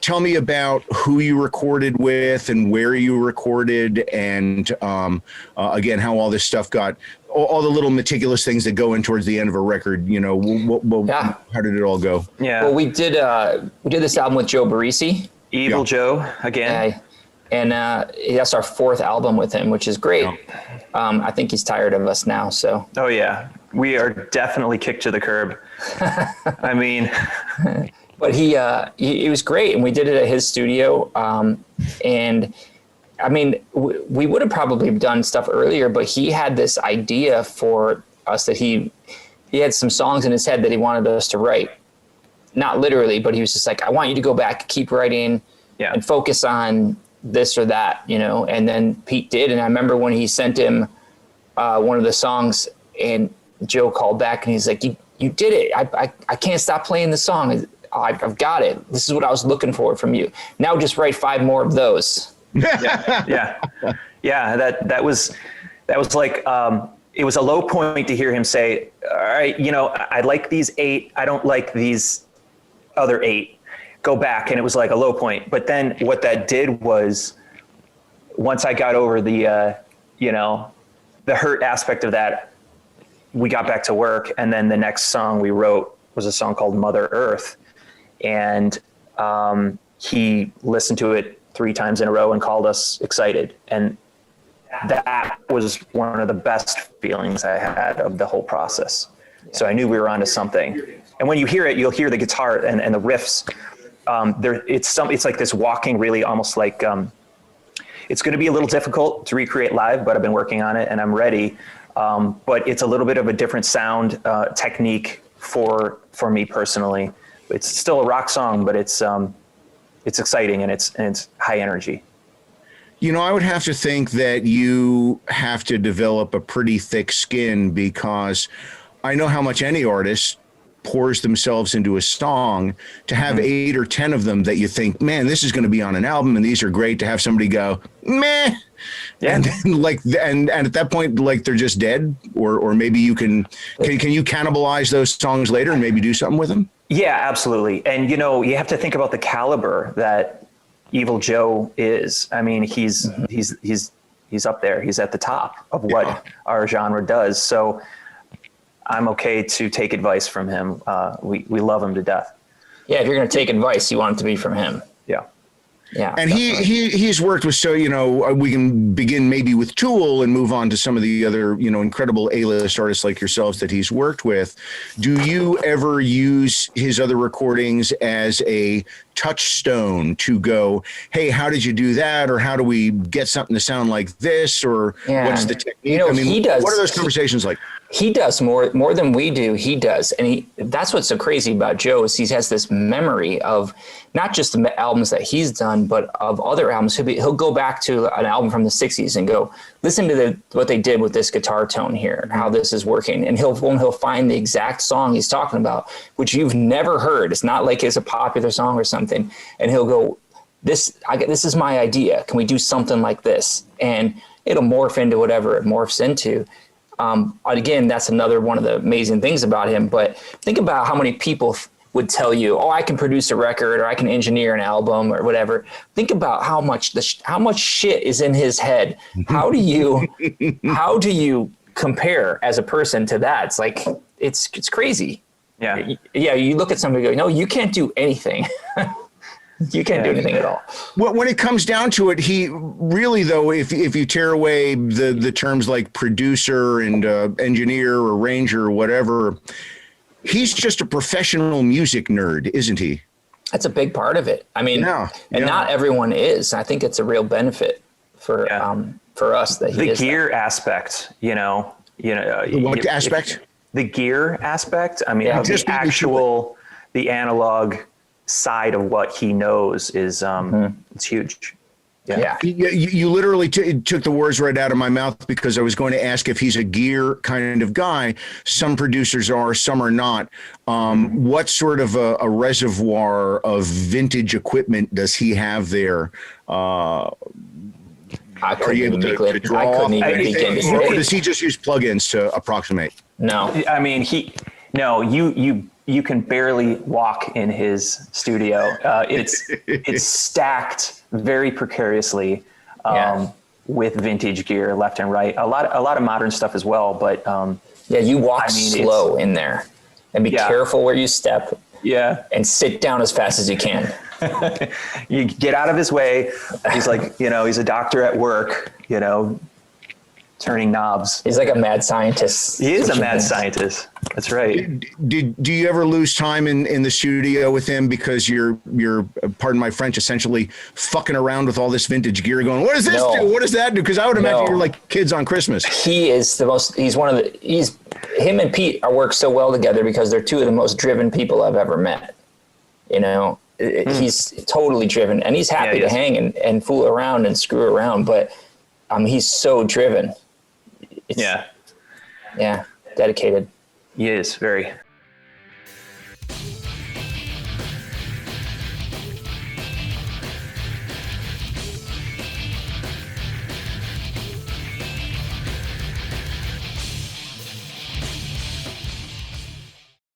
Tell me about who you recorded with and where you recorded, and again, how all this stuff got, all the little meticulous things that go in towards the end of a record. You know, how did it all go? Yeah. Well, we did this album with Joe Barresi. Evil Joe again. And that's our 4th album with him, which is great. I think he's tired of us now. So. Oh yeah, we are definitely kicked to the curb. I mean. But he was great, and we did it at his studio. And I mean, we would have probably done stuff earlier, but he had this idea for us that he had some songs in his head that he wanted us to write. Not literally, but he was just like, I want you to go back, keep writing, and focus on this or that, you know. And then Pete did, and I remember when he sent him one of the songs, and Joe called back, and he's like, "You did it! I can't stop playing the song. I've got it. This is what I was looking for from you. Now just write 5 more of those." Yeah. That was like, it was a low point to hear him say, all right, you know, I like these 8. I don't like these other 8. Go back. And it was like a low point. But then what that did was, once I got over the, you know, the hurt aspect of that, we got back to work. And then the next song we wrote was a song called Mother Earth. And he listened to it 3 times in a row and called us excited. And that was one of the best feelings I had of the whole process. So I knew we were onto something. And when you hear it, you'll hear the guitar and the riffs. It's like this walking, really almost like, it's going to be a little difficult to recreate live, but I've been working on it and I'm ready. But it's a little bit of a different sound technique for me personally. It's still a rock song, but it's exciting and it's high energy. You know, I would have to think that you have to develop a pretty thick skin, because I know how much any artist pours themselves into a song. To have 8 or 10 of them that you think, man, this is going to be on an album and these are great, to have somebody go, meh. Yeah. And then and at that point, like, they're just dead, or maybe you can you cannibalize those songs later and maybe do something with them? Yeah, absolutely. And, you know, you have to think about the caliber that Evil Joe is. I mean, he's up there. He's at the top of what our genre does. So I'm okay to take advice from him. We love him to death. Yeah, if you're going to take advice, you want it to be from him. Yeah. Yeah. And he's worked with, so, you know, we can begin maybe with Tool and move on to some of the other, you know, incredible A-list artists like yourselves that he's worked with. Do you ever use his other recordings as a touchstone to go, hey, how did you do that? Or how do we get something to sound like this? Or what's the technique? You know, I mean, he does, what are those conversations like? He does more than we do. He does. And that's what's so crazy about Joe, is he has this memory of not just the albums that he's done, but of other albums. He'll go back to an album from the 60s and go, listen to what they did with this guitar tone here and how this is working. And he'll find the exact song he's talking about, which you've never heard. It's not like it's a popular song or something. And he'll go, this is my idea. Can we do something like this? And it'll morph into whatever it morphs into. Again, that's another one of the amazing things about him. But think about how many people would tell you, oh, I can produce a record, or I can engineer an album, or whatever. Think about how much shit is in his head. How do you compare as a person to that? It's like, it's crazy. Yeah. Yeah. You look at somebody and go, no, you can't do anything. You can't do anything at all. Well, when it comes down to it, he really, though, if you tear away the terms like producer and engineer or arranger or whatever, he's just a professional music nerd, isn't he? That's a big part of it. I mean, not everyone is. I think it's a real benefit for us that he is. The gear aspect, you know. What aspect? The gear aspect. I mean, the analog side of what he knows is it's huge. Yeah. You literally took the words right out of my mouth, because I was going to ask if he's a gear kind of guy. Some producers are, some are not. What sort of a reservoir of vintage equipment does he have there? I couldn't even begin. Or does he just use plugins to approximate? No. I mean, you you can barely walk in his studio. It's stacked very precariously with vintage gear left and right. A lot of modern stuff as well, but you walk slow in there, and be careful where you step. Yeah, and sit down as fast as you can. You get out of his way. He's like, he's a doctor at work, turning knobs. He's like a mad scientist. He is a mad scientist. That's right. Do you ever lose time in the studio with him because you're pardon my French, essentially fucking around with all this vintage gear, going, what does this do? What does that do? Because I would imagine you're like kids on Christmas. He is him and Pete work so well together because they're two of the most driven people I've ever met. He's totally driven, and he's happy to hang and fool around and screw around, but he's so driven. Yeah, dedicated. He is very.